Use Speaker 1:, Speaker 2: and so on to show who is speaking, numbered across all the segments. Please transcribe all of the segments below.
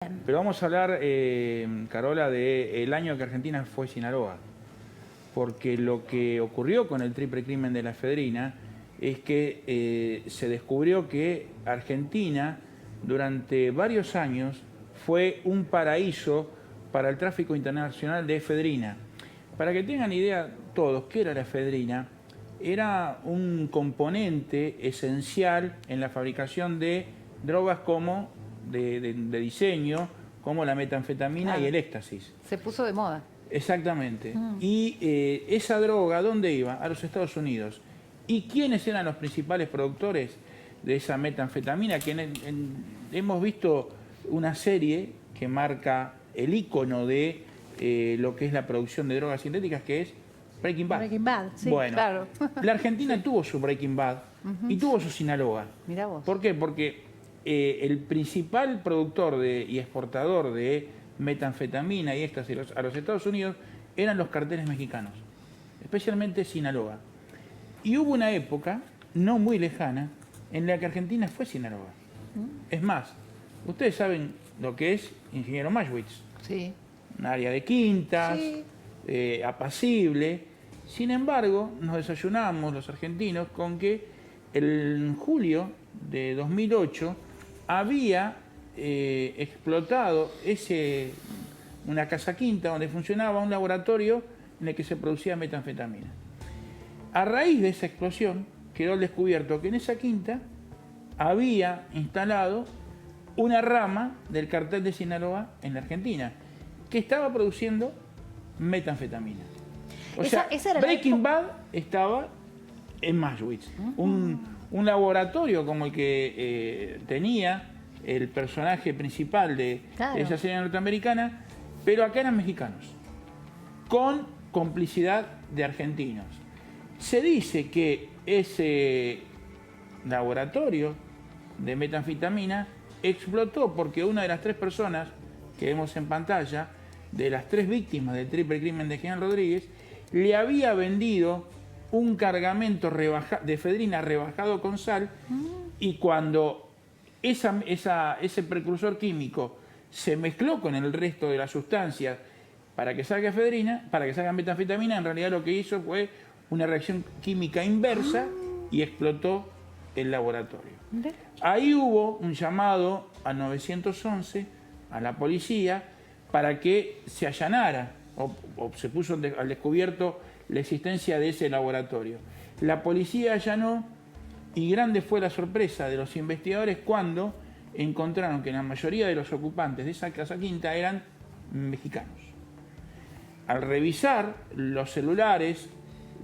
Speaker 1: Pero vamos a hablar, Carola, del año que Argentina fue Sinaloa. Porque lo que ocurrió con el triple crimen de la efedrina es que se descubrió que Argentina durante varios años fue un paraíso para el tráfico internacional de efedrina. Para que tengan idea todos, ¿qué era la efedrina? Era un componente esencial en la fabricación de drogas como de diseño, como la metanfetamina y el éxtasis.
Speaker 2: Se puso de moda.
Speaker 1: Exactamente. Y esa droga, ¿dónde iba? A los Estados Unidos. ¿Y quiénes eran los principales productores de esa metanfetamina? Que hemos visto una serie que marca el ícono de lo que es la producción de drogas sintéticas, que es Breaking Bad.
Speaker 2: Breaking Bad, sí,
Speaker 1: bueno,
Speaker 2: claro.
Speaker 1: la Argentina tuvo su Breaking Bad y tuvo su Sinaloa.
Speaker 2: Mirá vos.
Speaker 1: ¿Por qué? Porque el principal productor y exportador de metanfetamina y éxtasis a los Estados Unidos eran los carteles mexicanos, especialmente Sinaloa. Y hubo una época, no muy lejana, en la que Argentina fue Sinaloa. Es más, ustedes saben lo que es Ingeniero Maschwitz.
Speaker 2: Sí.
Speaker 1: Un área de quintas, sí. Apacible. Sin embargo, nos desayunamos los argentinos con que en julio de 2008 había explotado una casa quinta donde funcionaba un laboratorio en el que se producía metanfetamina. A raíz de esa explosión quedó al descubierto que en esa quinta había instalado una rama del cartel de Sinaloa en la Argentina que estaba produciendo metanfetamina. O sea, Breaking Bad estaba en Maschwitz, un laboratorio como el que tenía el personaje principal de esa serie norteamericana, pero acá eran mexicanos, con complicidad de argentinos. Se dice que ese laboratorio de metanfetamina explotó porque una de las 3 personas que vemos en pantalla, de las 3 víctimas del triple crimen de General Rodríguez, le había vendido un cargamento de efedrina rebajado con sal, y cuando ese precursor químico se mezcló con el resto de las sustancias para que salga efedrina, para que salga metanfetamina, en realidad lo que hizo fue una reacción química inversa y explotó el laboratorio. Ahí hubo un llamado a 911, a la policía, para que se allanara o se puso al descubierto la existencia de ese laboratorio. La policía allanó y grande fue la sorpresa de los investigadores cuando encontraron que la mayoría de los ocupantes de esa casa quinta eran mexicanos. Al revisar los celulares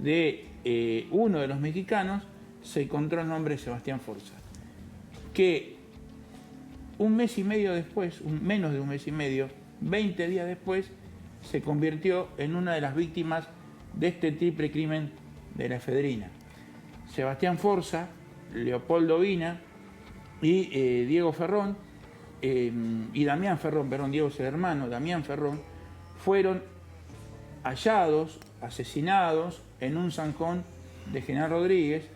Speaker 1: de uno de los mexicanos, se encontró el nombre de Sebastián Forza, que un mes y medio después, menos de un mes y medio, 20 días después, se convirtió en una de las víctimas de este triple crimen de la efedrina. Sebastián Forza, Leopoldo Vina y Diego Ferrón, y Damián Ferrón, perdón, Diego es el hermano, Damián Ferrón, fueron hallados, asesinados en un zanjón de General Rodríguez,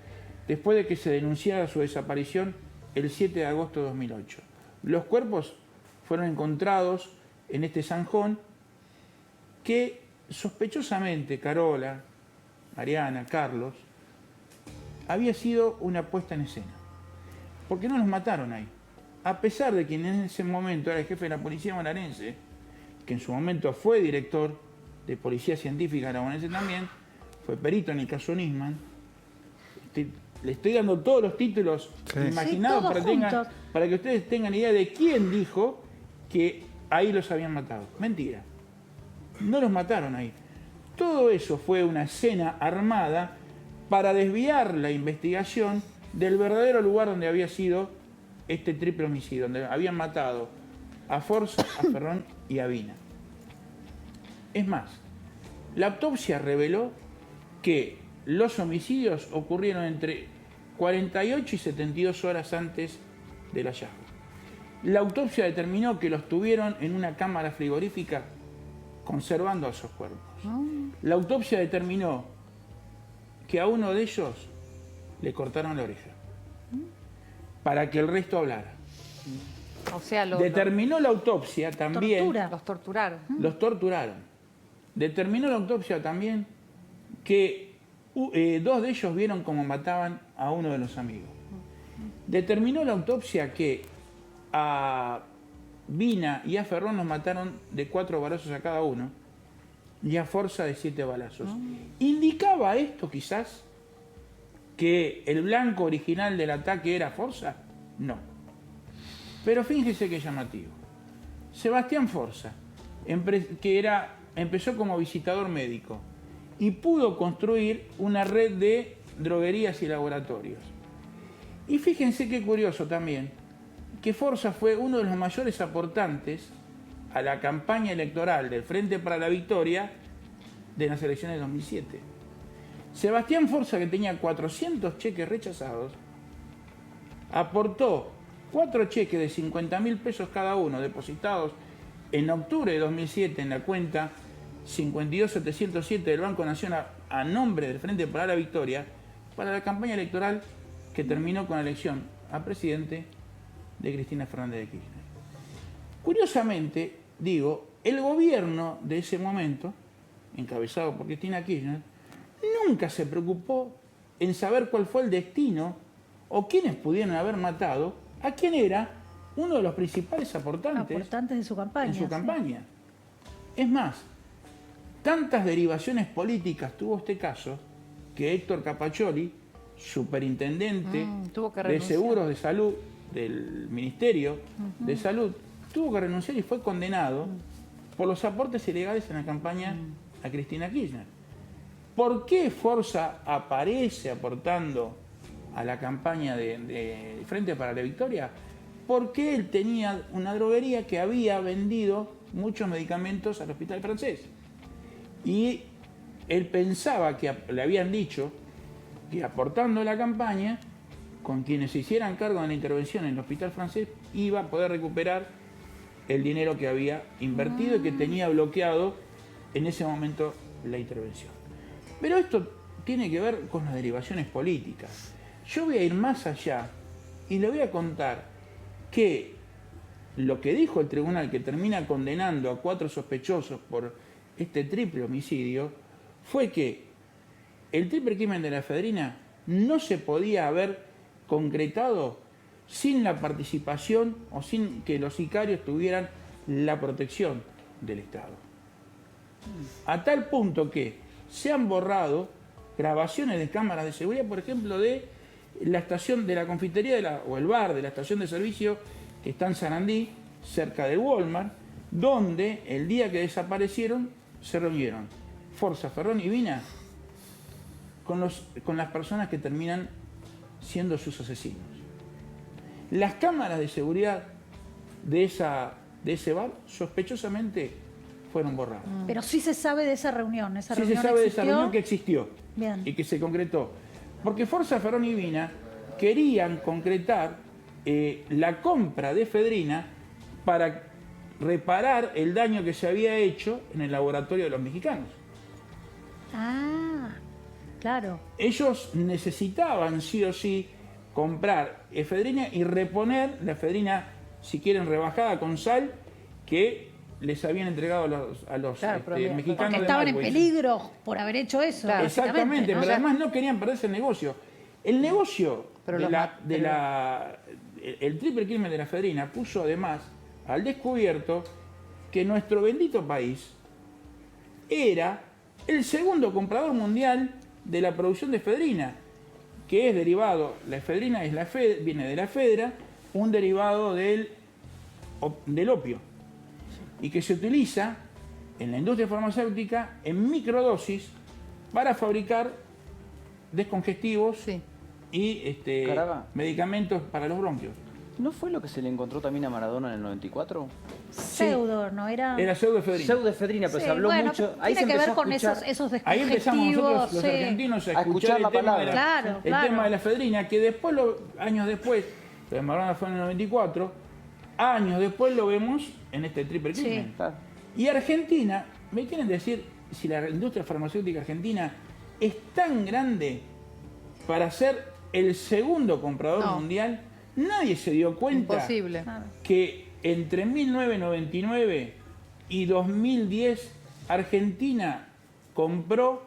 Speaker 1: después de que se denunciara su desaparición el 7 de agosto de 2008. Los cuerpos fueron encontrados en este zanjón que sospechosamente, Carola, Mariana, Carlos, había sido una puesta en escena. Porque no los mataron ahí. A pesar de que en ese momento era el jefe de la policía bonaerense, que en su momento fue director de policía científica aragonesa también, fue perito en el caso Nisman. Le estoy dando todos los títulos imaginados para que ustedes tengan idea de quién dijo que ahí los habían matado. Mentira. No los mataron ahí. Todo eso fue una escena armada para desviar la investigación del verdadero lugar donde había sido este triple homicidio, donde habían matado a Forza, a Ferrón y a Vina. Es más, la autopsia reveló que los homicidios ocurrieron entre 48 y 72 horas antes del hallazgo. La autopsia determinó que los tuvieron en una cámara frigorífica conservando a esos cuerpos. La autopsia determinó que a uno de ellos le cortaron la oreja para que el resto hablara.
Speaker 2: O sea,
Speaker 1: determinó la autopsia también.
Speaker 2: los torturaron.
Speaker 1: Los torturaron. Determinó la autopsia también que 2 de ellos vieron cómo mataban a uno de los amigos. Determinó la autopsia que a Vina y a Ferrón los mataron de 4 balazos a cada uno y a Forza de 7 balazos. ¿Indicaba esto quizás que el blanco original del ataque era Forza? No. Pero fíjese qué llamativo. Sebastián Forza, empezó como visitador médico y pudo construir una red de droguerías y laboratorios. Y fíjense qué curioso también, que Forza fue uno de los mayores aportantes a la campaña electoral del Frente para la Victoria de las elecciones de 2007. Sebastián Forza, que tenía 400 cheques rechazados, aportó 4 cheques de 50.000 pesos cada uno, depositados en octubre de 2007 en la cuenta 52707 del Banco Nación a nombre del Frente para la Victoria, para la campaña electoral que terminó con la elección a presidente de Cristina Fernández de Kirchner. Curiosamente, digo, el gobierno de ese momento, encabezado por Cristina Kirchner, nunca se preocupó en saber cuál fue el destino o quiénes pudieron haber matado a quien era uno de los principales aportantes
Speaker 3: de su campaña.
Speaker 1: En su campaña. Es más, tantas derivaciones políticas tuvo este caso que Héctor Capaccioli, superintendente de Seguros de Salud del Ministerio de Salud, tuvo que renunciar y fue condenado por los aportes ilegales en la campaña a Cristina Kirchner. ¿Por qué Forza aparece aportando a la campaña de Frente para la Victoria? Porque él tenía una droguería que había vendido muchos medicamentos al hospital francés. Y él pensaba que le habían dicho que aportando a la campaña, con quienes se hicieran cargo de la intervención en el hospital francés, iba a poder recuperar el dinero que había invertido y que tenía bloqueado en ese momento la intervención. Pero esto tiene que ver con las derivaciones políticas. Yo voy a ir más allá y le voy a contar que lo que dijo el tribunal, que termina condenando a 4 sospechosos por este triple homicidio, fue que el triple crimen de la efedrina no se podía haber concretado sin la participación o sin que los sicarios tuvieran la protección del Estado. A tal punto que se han borrado grabaciones de cámaras de seguridad, por ejemplo, de la estación de la confitería o el bar de la estación de servicio que está en Sarandí, cerca del Walmart, donde el día que desaparecieron se reunieron Forza, Ferrón y Vina con las personas que terminan siendo sus asesinos. Las cámaras de seguridad de ese bar sospechosamente fueron borradas.
Speaker 3: Pero sí se sabe de esa reunión.
Speaker 1: Sí se sabe de esa reunión que existió.
Speaker 3: Bien.
Speaker 1: Y que se concretó. Porque Forza, Ferrón y Vina querían concretar la compra de efedrina para reparar el daño que se había hecho en el laboratorio de los mexicanos.
Speaker 3: Ah, claro.
Speaker 1: Ellos necesitaban sí o sí comprar efedrina y reponer la efedrina, si quieren, rebajada con sal, que les habían entregado a los mexicanos.
Speaker 3: Porque estaban en peligro por haber hecho eso.
Speaker 1: Claro, exactamente,
Speaker 3: ¿no?
Speaker 1: pero además no querían perderse el negocio. El negocio el triple crimen de la efedrina puso además al descubierto que nuestro bendito país era el segundo comprador mundial de la producción de efedrina, que es derivado, la efedrina viene de la efedra, un derivado del opio, y que se utiliza en la industria farmacéutica en microdosis para fabricar descongestivos y medicamentos para los bronquios.
Speaker 4: ¿No fue lo que se le encontró también a Maradona en el 94?
Speaker 3: Pseudo, ¿no? Era
Speaker 1: pseudoefedrina.
Speaker 4: Pseudoefedrina, pero se habló mucho.
Speaker 3: Ahí tiene que ver con esos descongestivos.
Speaker 1: Ahí empezamos nosotros, los argentinos, a escuchar el tema de la efedrina, que después, años después, lo de Maradona fue en el 94, años después lo vemos en este triple crimen.
Speaker 4: Sí, claro.
Speaker 1: Y Argentina, me quieren decir si la industria farmacéutica argentina es tan grande para ser el segundo comprador mundial Nadie se dio cuenta
Speaker 2: Imposible.
Speaker 1: que entre 1999 y 2010 Argentina compró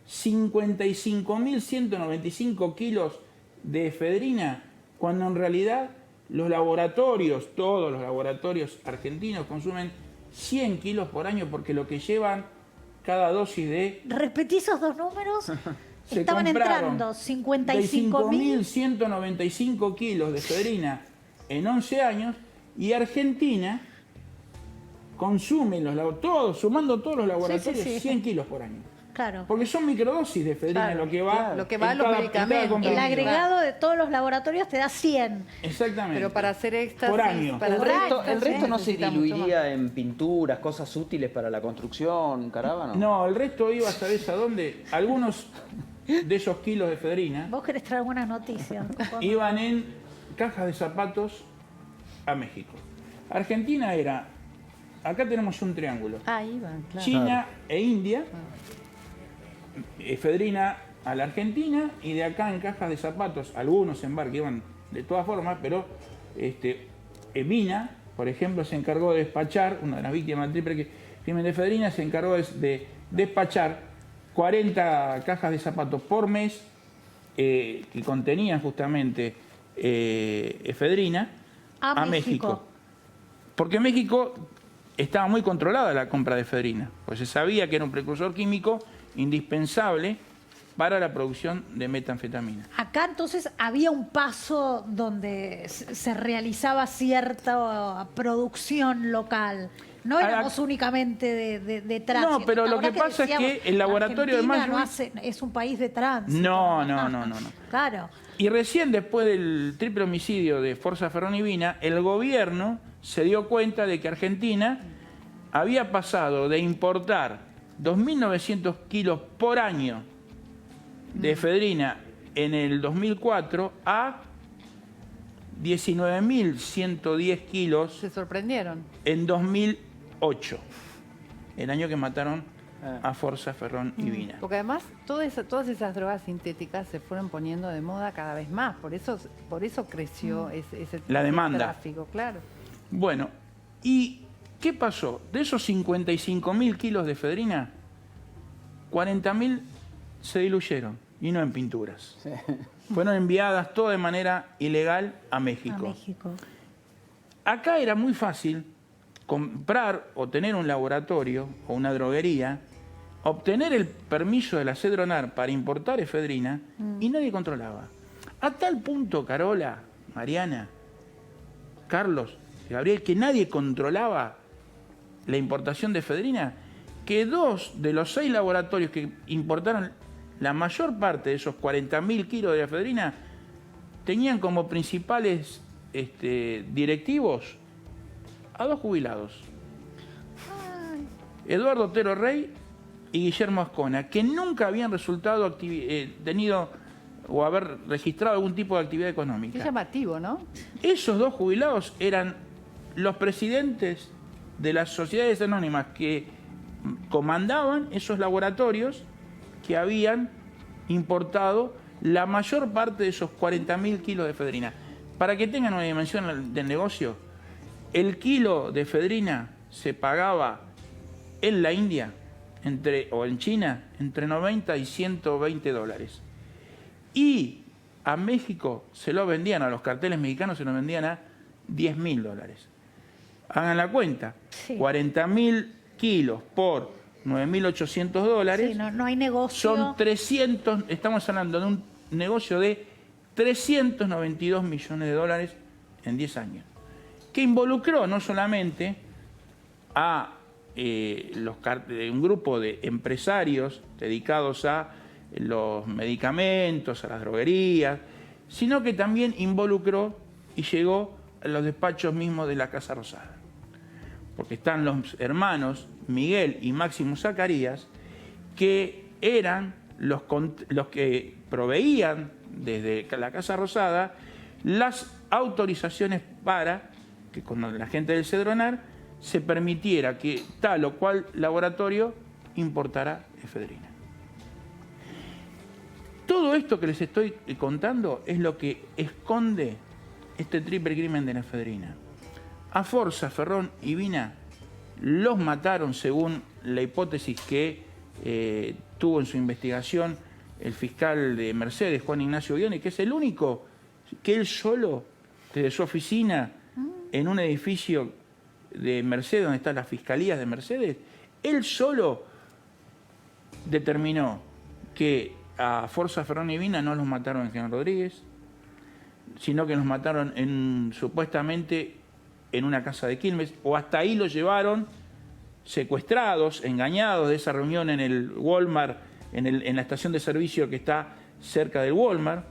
Speaker 1: 55.195 kilos de efedrina, cuando en realidad los laboratorios, todos los laboratorios argentinos consumen 100 kilos por año, porque lo que llevan cada dosis de...
Speaker 3: Repetí esos dos números.
Speaker 1: Se
Speaker 3: Estaban
Speaker 1: compraron
Speaker 3: entrando 55.000.
Speaker 1: 5.195 kilos de efedrina en 11 años, y Argentina consume, todos, sumando todos los laboratorios,
Speaker 3: Sí.
Speaker 1: 100 kilos por año.
Speaker 3: Claro.
Speaker 1: Porque son microdosis de efedrina,
Speaker 2: Claro,
Speaker 1: lo que va,
Speaker 2: lo que va a
Speaker 1: en
Speaker 2: los
Speaker 1: cada
Speaker 2: medicamentos.
Speaker 1: comprimido.
Speaker 3: El agregado de todos los laboratorios te da 100.
Speaker 1: Exactamente.
Speaker 2: Pero para hacer éxtasis...
Speaker 1: Por año.
Speaker 2: Para
Speaker 4: El
Speaker 2: hacer
Speaker 4: resto,
Speaker 2: éxtasis
Speaker 4: el resto no se
Speaker 2: necesita mucho
Speaker 4: diluiría en pinturas, cosas útiles para la construcción, Carábano.
Speaker 1: No, el resto iba, ¿sabés a dónde? Algunos de esos kilos de efedrina
Speaker 3: Vos querés traer buenas noticias.
Speaker 1: iban en cajas de zapatos a México. Argentina era, acá tenemos un triángulo,
Speaker 2: Ahí van, claro.
Speaker 1: China e India, efedrina a la Argentina, y de acá en cajas de zapatos, algunos en bar que iban de todas formas, pero Mina, por ejemplo, se encargó de despachar, una de las víctimas del triple crimen de efedrina, se encargó de despachar 40 cajas de zapatos por mes que contenían justamente efedrina
Speaker 3: A
Speaker 1: a
Speaker 3: México.
Speaker 1: México. Porque México estaba muy controlada la compra de efedrina, pues se sabía que era un precursor químico indispensable para la producción de metanfetamina.
Speaker 3: Acá entonces había un paso donde se realizaba cierta producción local. No éramos únicamente de tránsito.
Speaker 1: No, pero
Speaker 3: ¿Te
Speaker 1: lo que
Speaker 3: acordás
Speaker 1: pasa es
Speaker 3: decíamos,
Speaker 1: que el laboratorio de
Speaker 3: Argentina
Speaker 1: Mansfield-
Speaker 3: no es un país de tránsito?
Speaker 1: No.
Speaker 3: Claro.
Speaker 1: Y recién después del triple homicidio de Forza Ferrón y Vina, el gobierno se dio cuenta de que Argentina había pasado de importar 2.900 kilos por año de efedrina en el 2004 a 19.110 kilos
Speaker 2: Se sorprendieron.
Speaker 1: en 2008, el año que mataron a Forza Ferrón y Vina.
Speaker 2: Porque además todas esas drogas sintéticas se fueron poniendo de moda cada vez más. Por eso creció ese
Speaker 1: La demanda.
Speaker 2: tráfico, claro.
Speaker 1: Bueno, ¿y qué pasó? De esos 55.000 kilos de efedrina, 40.000 se diluyeron, y no en pinturas.
Speaker 4: Sí.
Speaker 1: Fueron enviadas todas de manera ilegal a México.
Speaker 3: A México.
Speaker 1: Acá era muy fácil comprar o tener un laboratorio o una droguería, obtener el permiso de la Cedronar para importar efedrina, y nadie controlaba. A tal punto, Carola, Mariana, Carlos, Gabriel, que nadie controlaba la importación de efedrina, que 2 de los 6 laboratorios que importaron la mayor parte de esos 40.000 kilos de efedrina tenían como principales directivos a 2 jubilados. Eduardo Otero Rey y Guillermo Ascona, que nunca habían tenido o haber registrado algún tipo de actividad
Speaker 2: Qué
Speaker 1: económica.
Speaker 2: llamativo, ¿no?
Speaker 1: Esos 2 jubilados eran los presidentes de las sociedades anónimas que comandaban esos laboratorios que habían importado la mayor parte de esos 40.000 kilos de efedrina. Para que tengan una dimensión del negocio, el kilo de efedrina se pagaba en la India o en China entre 90 y 120 dólares. Y a México se lo vendían, a los carteles mexicanos se lo vendían a 10.000 dólares. Hagan la cuenta,
Speaker 3: Sí.
Speaker 1: 40.000 kilos por 9.800 dólares.
Speaker 3: Sí, no hay negocio.
Speaker 1: Son 300, estamos hablando de un negocio de 392 millones de dólares en 10 años, que involucró no solamente a un grupo de empresarios dedicados a los medicamentos, a las droguerías, sino que también involucró y llegó a los despachos mismos de la Casa Rosada. Porque están los hermanos Miguel y Máximo Zacarías, que eran los que proveían desde la Casa Rosada las autorizaciones para que con la gente del Cedronar se permitiera que tal o cual laboratorio importara efedrina. Todo esto que les estoy contando es lo que esconde este triple crimen de la efedrina. A Forza, Ferrón y Vina los mataron según la hipótesis que tuvo en su investigación el fiscal de Mercedes, Juan Ignacio Guioni, que es el único que él solo, desde su oficina, en un edificio de Mercedes, donde están las fiscalías de Mercedes, él solo determinó que a Forza, Ferrón y Vina no los mataron en General Rodríguez, sino que los mataron supuestamente en una casa de Quilmes, o hasta ahí los llevaron secuestrados, engañados de esa reunión en el Walmart, en la estación de servicio que está cerca del Walmart.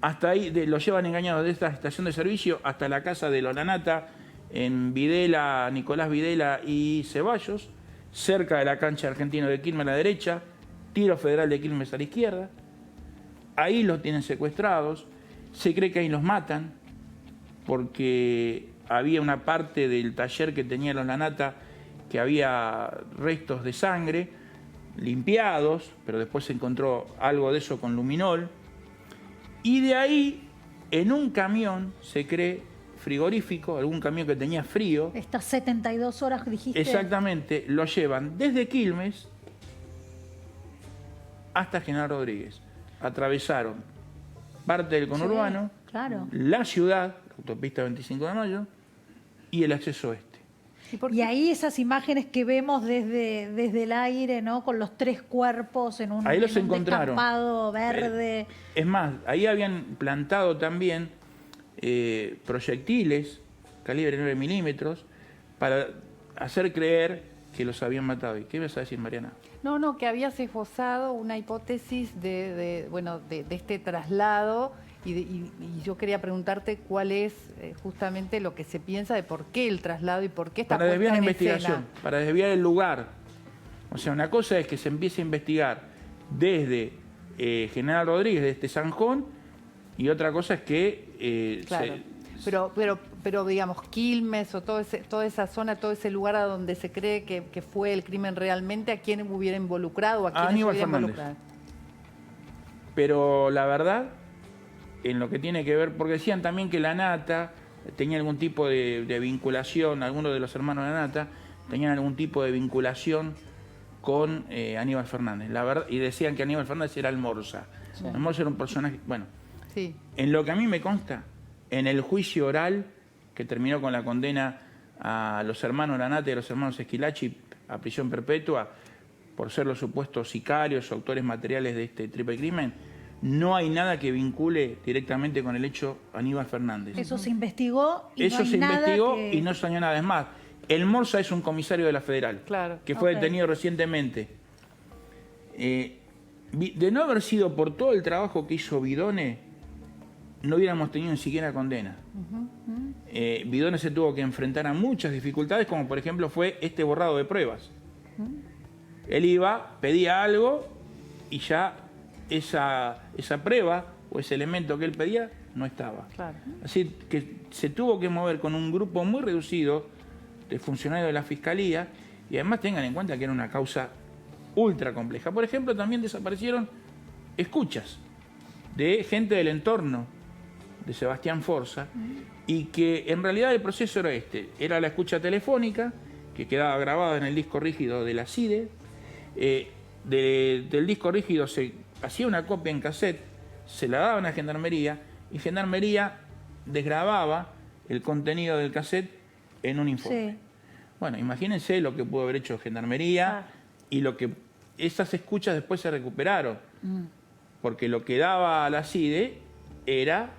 Speaker 1: Hasta ahí los llevan engañados de esta estación de servicio hasta la casa de Lolanata, en Videla, Nicolás Videla y Ceballos, cerca de la cancha Argentino de Quilmes a la derecha, Tiro Federal de Quilmes a la izquierda. Ahí los tienen secuestrados, se cree que ahí los matan, porque había una parte del taller que tenía Lolanata que había restos de sangre, limpiados, pero después se encontró algo de eso con luminol. Y de ahí, en un camión, se cree, frigorífico, algún camión que tenía frío.
Speaker 3: Estas 72 horas dijiste.
Speaker 1: Exactamente, lo llevan desde Quilmes hasta General Rodríguez. Atravesaron parte del conurbano,
Speaker 3: Sí, claro.
Speaker 1: la ciudad, la autopista 25 de Mayo, y el acceso este.
Speaker 3: Y ahí esas imágenes que vemos desde el aire, ¿no? Con los 3 cuerpos en un,
Speaker 1: Ahí los
Speaker 3: en un
Speaker 1: encontraron.
Speaker 3: descampado verde.
Speaker 1: Es más, ahí habían plantado también proyectiles calibre 9 milímetros para hacer creer que los habían matado. ¿Y qué ibas a decir, Mariana?
Speaker 2: No, que habías esbozado una hipótesis de este traslado y yo quería preguntarte cuál es justamente lo que se piensa de por qué el traslado y por qué está
Speaker 1: Para desviar la
Speaker 2: puesta en
Speaker 1: investigación,
Speaker 2: escena.
Speaker 1: para desviar el lugar. O sea, una cosa es que se empiece a investigar desde General Rodríguez, de este Zanjón, y otra cosa es que...
Speaker 2: Claro. Pero digamos, Quilmes o toda esa zona, todo ese lugar a donde se cree que fue el crimen realmente, ¿a quién hubiera involucrado? ¿A quién
Speaker 1: Aníbal
Speaker 2: hubiera
Speaker 1: Fernández.
Speaker 2: involucrado?
Speaker 1: Pero la verdad, en lo que tiene que ver, porque decían también que la Nata tenía algún tipo de vinculación, algunos de los hermanos de la Nata tenían algún tipo de vinculación con Aníbal Fernández. La verdad, y decían que Aníbal Fernández era Almorza.
Speaker 2: Sí.
Speaker 1: Almorza era un personaje... Bueno,
Speaker 2: Sí.
Speaker 1: en lo que a mí me consta, en el juicio oral que terminó con la condena a los hermanos Lanata y a los hermanos Esquilachi a prisión perpetua por ser los supuestos sicarios o autores materiales de este triple crimen, no hay nada que vincule directamente con el hecho Aníbal Fernández.
Speaker 3: Eso se investigó y
Speaker 1: Eso
Speaker 3: no hay
Speaker 1: se
Speaker 3: nada
Speaker 1: investigó
Speaker 3: que...
Speaker 1: y no salió nada. Es más, el Morza es un comisario de la Federal,
Speaker 2: Claro.
Speaker 1: que fue
Speaker 3: Ok.
Speaker 1: detenido recientemente. De no haber sido por todo el trabajo que hizo Bidone, no hubiéramos tenido ni siquiera condena. Bidone se tuvo que enfrentar a muchas dificultades, como por ejemplo fue este borrado de pruebas. Él iba, pedía algo y ya esa prueba o ese elemento que él pedía no estaba.
Speaker 2: Claro.
Speaker 1: Así que se tuvo que mover con un grupo muy reducido de funcionarios de la Fiscalía, y además tengan en cuenta que era una causa ultra compleja. Por ejemplo, también desaparecieron escuchas de gente del entorno de Sebastián Forza, y que en realidad el proceso era este: era la escucha telefónica que quedaba grabada en el disco rígido de la CIDE. Del disco rígido se hacía una copia en cassette, se la daban a Gendarmería, y Gendarmería desgrababa el contenido del cassette en un informe.
Speaker 3: Sí.
Speaker 1: Bueno, imagínense lo que pudo haber hecho Gendarmería y lo que esas escuchas después se recuperaron. Porque lo que daba a la CIDE era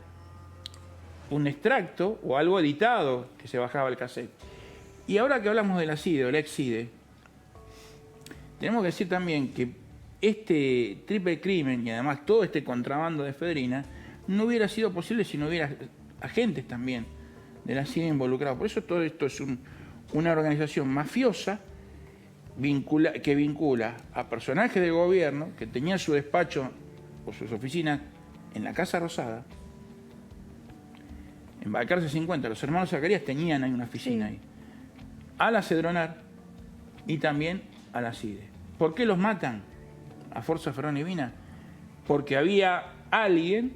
Speaker 1: un extracto o algo editado que se bajaba el cassette. Y ahora que hablamos de la CIDE o la ex-CIDE, tenemos que decir también que este triple crimen y además todo este contrabando de efedrina no hubiera sido posible si no hubiera agentes también de la CIDE involucrados. Por eso todo esto es una organización mafiosa que vincula a personajes del gobierno que tenían su despacho o sus oficinas en la Casa Rosada. En Balcarce 50, los hermanos Zacarías tenían ahí una oficina ahí. A la Cedronar y también a la CIDE. ¿Por qué los matan a Forza, Ferrón y Vina? Porque había alguien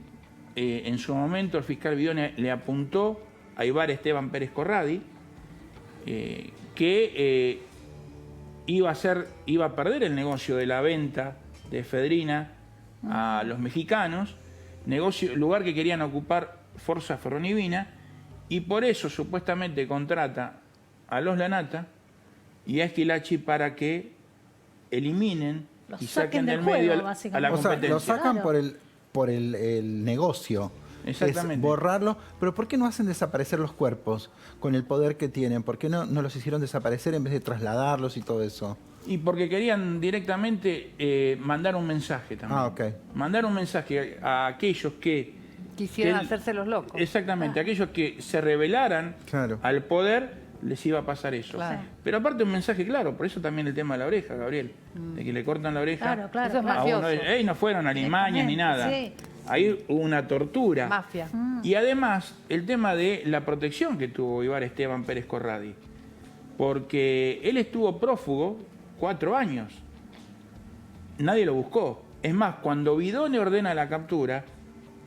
Speaker 1: en su momento el fiscal Vidone le apuntó a Ibar Esteban Pérez Corradi, que iba a perder el negocio de la venta de efedrina a los mexicanos, lugar que querían ocupar Forza Ferronivina, y por eso supuestamente contrata a los Lanata y a Esquilachi para que eliminen
Speaker 3: Los
Speaker 1: y
Speaker 3: saquen
Speaker 1: saquen
Speaker 3: del
Speaker 1: del
Speaker 3: juego,
Speaker 1: medio a la
Speaker 3: básicamente.
Speaker 5: O sea,
Speaker 1: competencia.
Speaker 5: lo sacan
Speaker 3: Claro.
Speaker 5: por el negocio.
Speaker 1: Exactamente.
Speaker 5: Es borrarlo. Pero ¿por qué no hacen desaparecer los cuerpos con el poder que tienen? ¿Por qué no los hicieron desaparecer en vez de trasladarlos y todo eso?
Speaker 1: Y porque querían directamente mandar un mensaje también.
Speaker 5: Ah, ok.
Speaker 1: Mandar un mensaje a aquellos que...
Speaker 2: Quisieran
Speaker 1: que-
Speaker 2: hacerse los locos.
Speaker 1: Exactamente, aquellos que se rebelaran
Speaker 5: Claro.
Speaker 1: al poder, les iba a pasar eso.
Speaker 2: Claro.
Speaker 1: Pero aparte un mensaje claro, por eso también el tema de la oreja, Gabriel, de que le cortan la oreja
Speaker 3: Claro, claro.
Speaker 2: Eso es
Speaker 3: claro.
Speaker 1: a uno.
Speaker 2: mafioso.
Speaker 1: No fueron a limañas ni nada.
Speaker 3: Sí.
Speaker 1: Ahí hubo una tortura.
Speaker 2: Mafia.
Speaker 1: Y además, el tema de la protección que tuvo Ibar Esteban Pérez Corradi. Porque él estuvo prófugo 4 años. Nadie lo buscó. Es más, cuando Vidone ordena la captura,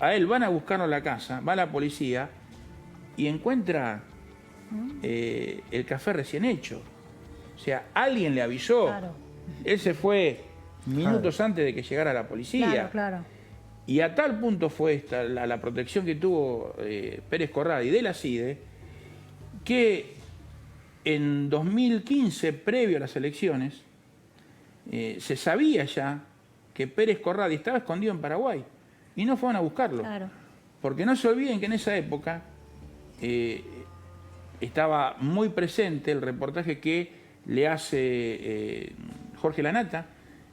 Speaker 1: a él van a buscarlo a la casa, va la policía y encuentra el café recién hecho. O sea, alguien le avisó.
Speaker 3: Claro.
Speaker 1: Él se fue minutos antes de que llegara la policía.
Speaker 3: Claro, claro.
Speaker 1: Y a tal punto fue esta la protección que tuvo Pérez Corradi de la CIDE, que en 2015, previo a las elecciones, se sabía ya que Pérez Corradi estaba escondido en Paraguay y no fueron a buscarlo.
Speaker 3: Claro.
Speaker 1: Porque no se olviden que en esa época estaba muy presente el reportaje que le hace Jorge Lanata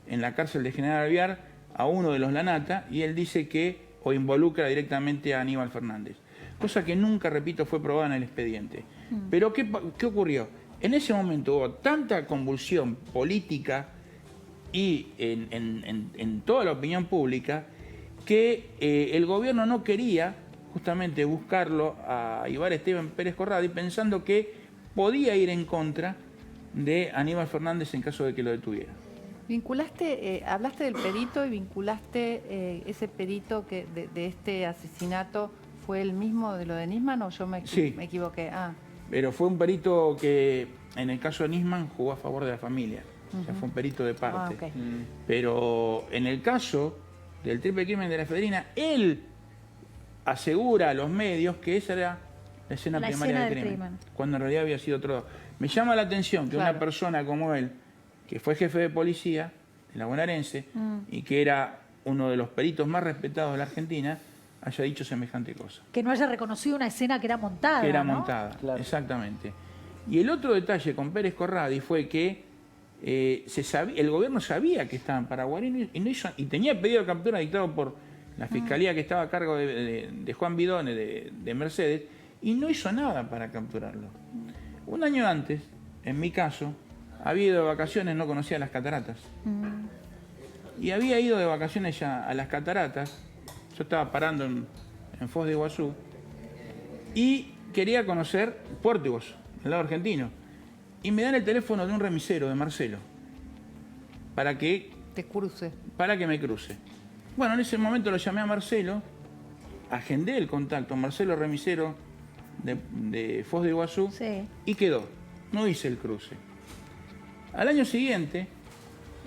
Speaker 1: en la cárcel de General Alvear a uno de los Lanata, y él dice que o involucra directamente a Aníbal Fernández. Cosa que nunca, repito, fue probada en el expediente. Pero ¿qué ocurrió? En ese momento hubo tanta convulsión política y en toda la opinión pública que el gobierno no quería justamente buscarlo a Ibar Esteban Pérez Corradi, pensando que podía ir en contra de Aníbal Fernández en caso de que lo detuviera.
Speaker 2: Vinculaste, hablaste del perito y vinculaste ese perito que de este asesinato, ¿fue el mismo de lo de Nisman o yo me
Speaker 1: Sí.
Speaker 2: equivoqué? Ah,
Speaker 1: Pero fue un perito que en el caso de Nisman jugó a favor de la familia. O sea, fue un perito de parte.
Speaker 2: ok.
Speaker 1: Pero en el caso del triple crimen de la efedrina, él asegura a los medios que esa era la escena
Speaker 3: La
Speaker 1: primaria
Speaker 3: escena
Speaker 1: del
Speaker 3: del
Speaker 1: crimen,
Speaker 3: crimen.
Speaker 1: cuando en realidad había sido otro. Me llama la atención que
Speaker 2: Claro.
Speaker 1: una persona como él, que fue jefe de policía de la bonaerense y que era uno de los peritos más respetados de la Argentina, haya dicho semejante cosa.
Speaker 3: Que no haya reconocido una escena que era montada.
Speaker 1: Que era
Speaker 3: ¿no?
Speaker 1: montada,
Speaker 4: Claro.
Speaker 1: exactamente. Y el otro detalle con Pérez Corradi fue que el gobierno sabía que estaba en Paraguay y tenía pedido de captura dictado por la fiscalía que estaba a cargo de Juan Vidone, de Mercedes, y no hizo nada para capturarlo. Un año antes, en mi caso, había ido de vacaciones, no conocía las cataratas. Y había ido de vacaciones ya a las cataratas. Yo estaba parando en Foz de Iguazú y quería conocer Puerto Iguazú, el lado argentino. Y me dan el teléfono de un remisero, de Marcelo, para que
Speaker 2: te cruce.
Speaker 1: me cruce. Bueno, en ese momento lo llamé a Marcelo, agendé el contacto, Marcelo remisero de Foz de Iguazú,
Speaker 3: Sí.
Speaker 1: y quedó. No hice el cruce. Al año siguiente,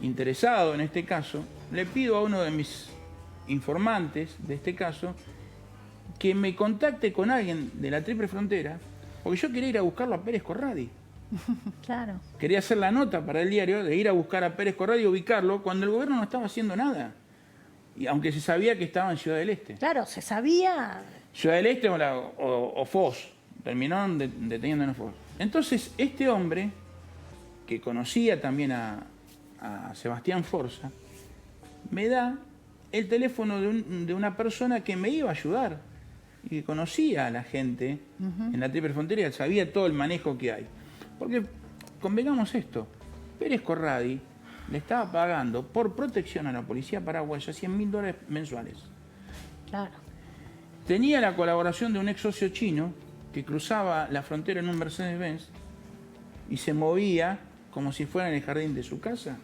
Speaker 1: interesado en este caso, le pido a uno de mis informantes de este caso que me contacte con alguien de la Triple Frontera, porque yo quería ir a buscarlo a Pérez Corradi.
Speaker 3: Claro.
Speaker 1: Quería hacer la nota para el diario de ir a buscar a Pérez Corradi y ubicarlo cuando el gobierno no estaba haciendo nada. Y aunque se sabía que estaba en Ciudad del Este.
Speaker 3: Claro, se sabía.
Speaker 1: Ciudad del Este o Foz. Terminaron deteniendo en Foz. Entonces, este hombre, que conocía también a Sebastián Forza, me da el teléfono de una persona que me iba a ayudar y que conocía a la gente en la Triple Frontera y sabía todo el manejo que hay. Porque, convengamos esto, Pérez Corradi le estaba pagando por protección a la policía paraguaya $100.000 mensuales.
Speaker 3: Claro.
Speaker 1: Tenía la colaboración de un ex socio chino que cruzaba la frontera en un Mercedes-Benz y se movía como si fuera en el jardín de su casa,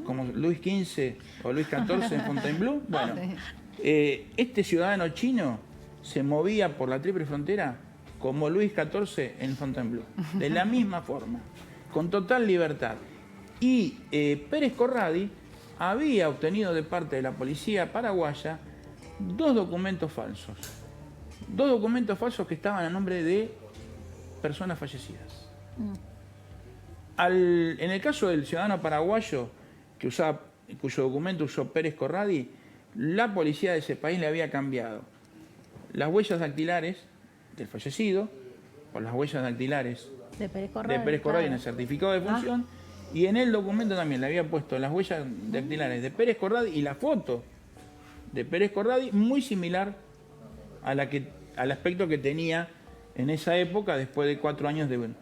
Speaker 1: como Luis XV o Luis XIV en Fontainebleau. Bueno, Este ciudadano chino se movía por la triple frontera como Luis XIV en Fontainebleau, de la misma forma, con total libertad. Y Pérez Corradi había obtenido de parte de la policía paraguaya 2 documentos falsos. 2 documentos falsos que estaban a nombre de personas fallecidas. En el caso del ciudadano paraguayo cuyo documento usó Pérez Corradi, la policía de ese país le había cambiado las huellas dactilares del fallecido por las huellas dactilares
Speaker 3: De Pérez
Speaker 1: de
Speaker 3: Corradi.
Speaker 1: Pérez Corradi en el
Speaker 3: claro.
Speaker 1: certificado de función, y en el documento también le había puesto las huellas dactilares de Pérez Corradi y la foto de Pérez Corradi muy similar al aspecto que tenía en esa época después de 4 años de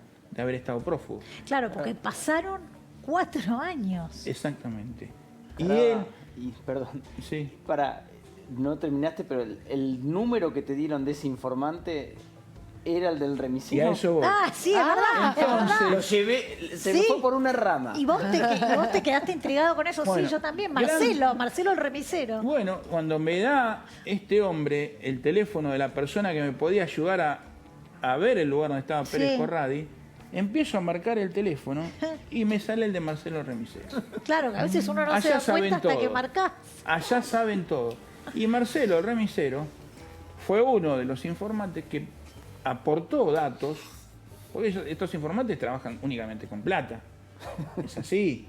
Speaker 1: haber estado prófugo.
Speaker 3: Claro, porque pasaron 4 años.
Speaker 1: Exactamente. Y
Speaker 4: Pará,
Speaker 1: él,
Speaker 4: perdón,
Speaker 1: sí,
Speaker 4: no terminaste, pero el número que te dieron de ese informante era el del
Speaker 1: y
Speaker 4: remisero.
Speaker 1: a eso voy.
Speaker 3: Ah, sí, es verdad, es verdad.
Speaker 1: entonces-
Speaker 4: Lo llevé, se me
Speaker 3: Sí.
Speaker 4: fue por una rama.
Speaker 3: Y vos te quedaste intrigado con eso.
Speaker 1: Bueno,
Speaker 3: Sí, yo también.
Speaker 1: gran-
Speaker 3: Marcelo el remisero.
Speaker 1: Bueno, cuando me da este hombre el teléfono de la persona que me podía ayudar a ver el lugar donde estaba Pérez
Speaker 3: Sí.
Speaker 1: Corradi, empiezo a marcar el teléfono y me sale el de Marcelo Remisero.
Speaker 3: Claro, que a veces uno no
Speaker 1: Allá
Speaker 3: se da
Speaker 1: saben
Speaker 3: cuenta hasta
Speaker 1: todo.
Speaker 3: que marcás.
Speaker 1: Allá saben todo. Y Marcelo el Remisero fue uno de los informantes que aportó datos, porque estos informantes trabajan únicamente con plata. Es así.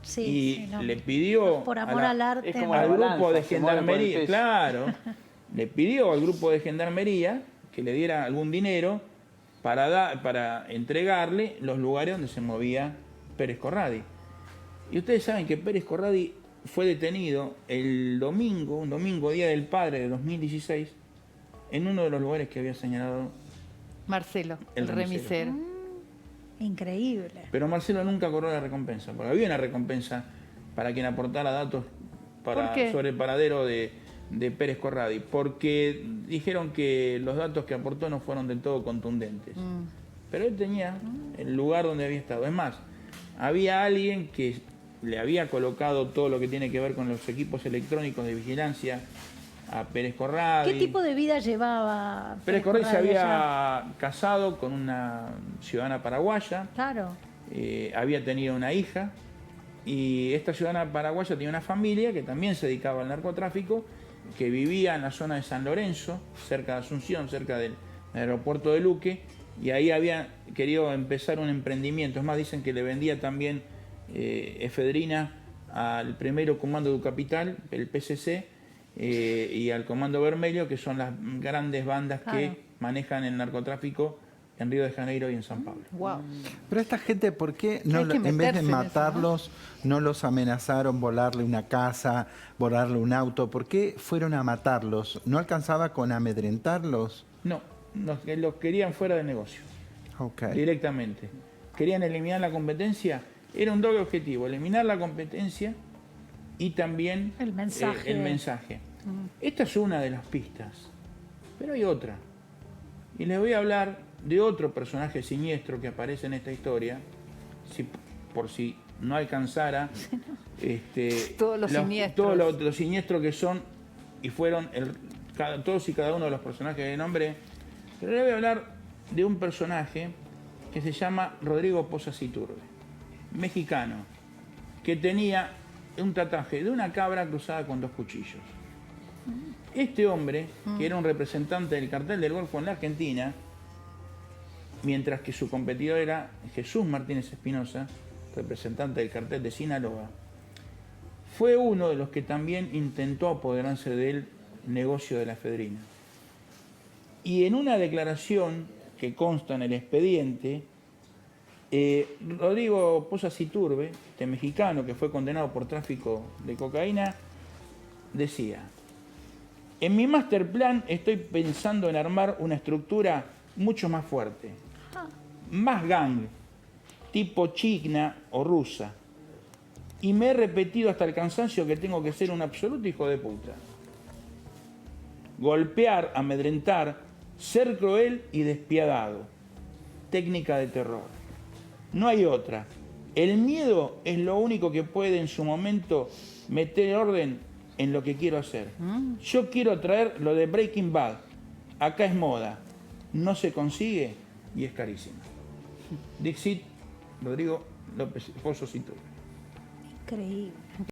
Speaker 3: Sí,
Speaker 1: Y
Speaker 3: sí, no.
Speaker 1: le pidió
Speaker 3: Por amor al arte.
Speaker 4: es como
Speaker 3: no.
Speaker 4: la
Speaker 1: al
Speaker 4: balanza,
Speaker 1: grupo de
Speaker 4: se mueve por el
Speaker 1: gendarmería,
Speaker 4: peso.
Speaker 1: claro, le pidió al grupo de gendarmería que le diera algún dinero para entregarle los lugares donde se movía Pérez Corradi. Y ustedes saben que Pérez Corradi fue detenido un domingo, Día del Padre de 2016, en uno de los lugares que había señalado
Speaker 2: Marcelo,
Speaker 1: El
Speaker 2: el
Speaker 1: remisero.
Speaker 2: remisero.
Speaker 3: Increíble.
Speaker 1: Pero Marcelo nunca cobró la recompensa, porque había una recompensa para quien aportara datos
Speaker 2: ¿Por qué?
Speaker 1: sobre el paradero de Pérez Corradi, porque dijeron que los datos que aportó no fueron del todo contundentes. Pero él tenía el lugar donde había estado. Es más, había alguien que le había colocado todo lo que tiene que ver con los equipos electrónicos de vigilancia a Pérez Corradi.
Speaker 3: ¿Qué tipo de vida llevaba
Speaker 1: Pérez Corradi se
Speaker 3: allá?
Speaker 1: había casado con una ciudadana paraguaya.
Speaker 3: Claro.
Speaker 1: Había tenido una hija y esta ciudadana paraguaya tenía una familia que también se dedicaba al narcotráfico, que vivía en la zona de San Lorenzo, cerca de Asunción, cerca del aeropuerto de Luque, y ahí había querido empezar un emprendimiento. Es más, dicen que le vendía también efedrina al primero comando de Capital, el PCC, y al Comando Vermelho, que son las grandes bandas
Speaker 3: Claro.
Speaker 1: que manejan el narcotráfico en Río de Janeiro y en San Pablo.
Speaker 2: Wow.
Speaker 5: Pero esta gente, ¿por qué no,
Speaker 2: Hay que
Speaker 5: en vez
Speaker 2: meterse
Speaker 5: de
Speaker 2: en eso,
Speaker 5: matarlos, no los amenazaron, volarle una casa, volarle un auto? ¿Por qué fueron a matarlos? ¿No alcanzaba con amedrentarlos?
Speaker 1: No, los querían fuera del negocio,
Speaker 5: Ok.
Speaker 1: directamente. Querían eliminar la competencia. Era un doble objetivo, eliminar la competencia y también
Speaker 3: El mensaje.
Speaker 1: el mensaje. Esta es una de las pistas, pero hay otra. Y les voy a hablar de otro personaje siniestro que aparece en esta historia, por si no alcanzara
Speaker 2: Todos los siniestros.
Speaker 1: todos los siniestros que son y fueron todos y cada uno de los personajes de nombre. Pero les voy a hablar de un personaje que se llama Rodrigo Pozas Iturbe, mexicano, que tenía un tatuaje de una cabra cruzada con 2 cuchillos. Este hombre, que era un representante del cartel del Golfo en la Argentina, mientras que su competidor era Jesús Martínez Espinosa, representante del cartel de Sinaloa, fue uno de los que también intentó apoderarse del negocio de la efedrina. Y en una declaración que consta en el expediente, Rodrigo Pozas Iturbe, este mexicano que fue condenado por tráfico de cocaína, decía: en mi master plan estoy pensando en armar una estructura mucho más fuerte, más gang, tipo china o rusa. Y me he repetido hasta el cansancio que tengo que ser un absoluto hijo de puta. Golpear, amedrentar, ser cruel y despiadado. Técnica de terror. No hay otra. El miedo es lo único que puede en su momento meter orden en lo que quiero hacer. Yo quiero traer lo de Breaking Bad. Acá es moda. No se consigue y es carísimo. Dixit, Rodrigo López Pozo Cintura.
Speaker 3: Increíble.